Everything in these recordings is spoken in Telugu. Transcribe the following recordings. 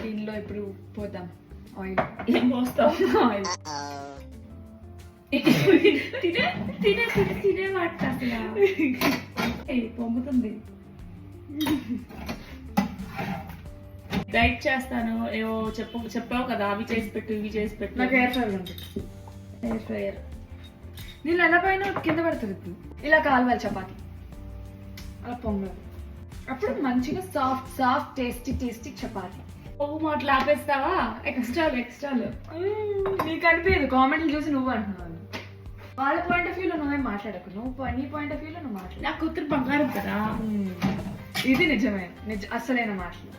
దీనిలో ఇప్పుడు పోద్దాం ఆయిల్. ఏం పోస్తావు? ఆయిల్ తినే మాట అసలు పొంగుతుంది. డైట్ చేస్తాను ఏవో చెప్పావు కదా, అవి చేసి పెట్టు ఇవి చేసి పెట్టు. నాకు ఎయిర్ ఫ్రైర్ ఉంది. ఎయిర్ ఫ్రైయర్ నీళ్ళు ఎలా పైన కింద పడుతుంది. ఇప్పుడు ఇలా కాలవాలి చపాతి, అలా పొంగాలి. అప్పుడు మంచిగా soft soft tasty tasty chapati. పువ్వు మాటలు ఆపేస్తావా? ఎక్స్ట్రాలు నీకు అనిపించదు కామెంట్లు చూసి నువ్వు అంటున్నావు. వాళ్ళ పాయింట్ ఆఫ్ వ్యూలో నువ్వే మాట్లాడకు, నీ పాయింట్ ఆఫ్ వ్యూలో నువ్వు మాట్లాడు. నా కూతురు బంగారం కదా. ఇది నిజమే, అసలైన మాటలు.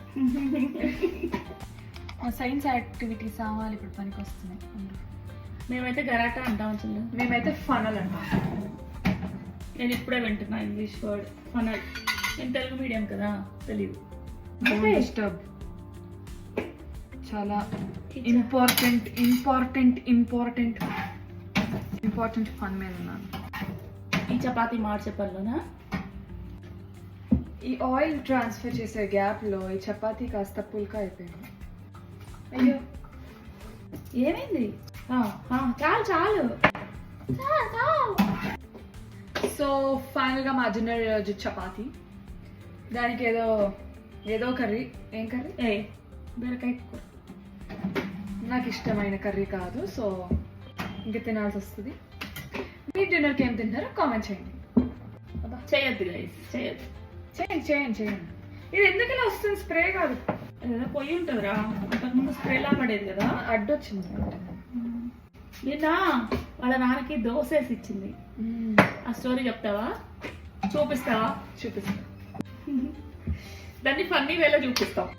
సైన్స్ యాక్టివిటీస్ అవ్వాలి ఇప్పుడు పనికి వస్తున్నాయి. మేమైతే గరాటా అంటాం చిన్న. మేమైతే ఫనల్ అంటాం. నేను ఇప్పుడే వింటున్నా ఇంగ్లీష్ వర్డ్ ఫనల్. నేను తెలుగు మీడియం కదా, తెలియదు. డిస్టర్బ్. చాలా ఇంపార్టెంట్ ఫన్ మీద ఉన్నాను. ఈ చపాతీ మాట చెప్పాలోనా? ఈ ఆయిల్ ట్రాన్స్ఫర్ చేసే గ్యాప్ లో ఈ చపాతీ కాస్త పుల్కా అయిపోయింది. అయ్యో ఏమైంది? చాలు సో ఫైనల్ గా మా డిన్నర్ రోజు చపాతీ. దానికి ఏదో కర్రీ. ఏం కర్రీ? బీరకాయ. నాకు ఇష్టమైన కర్రీ కాదు, సో ఇంకా తినాల్సి వస్తుంది. మీ డిన్నర్కి ఏం తింటారో కామెంట్ చేయండి. చేయొద్దు గైస్, చేయొద్దు. చేయండి. ఇది ఎందుకు ఇలా వస్తుంది? స్ప్రే కాదు, ఏదో పొయ్యి ఉంటుందిరా. అంతకుముందు స్ప్రేలా పడేది కదా, అడ్డొచ్చింది. నిన్న వాళ్ళ నాన్నకి దోశ వేసి ఇచ్చింది. ఆ స్టోరీ చెప్తావా? చూపిస్తా. చూపిస్తా. దాన్ని ఫన్నీ వేలో చూపిస్తాం.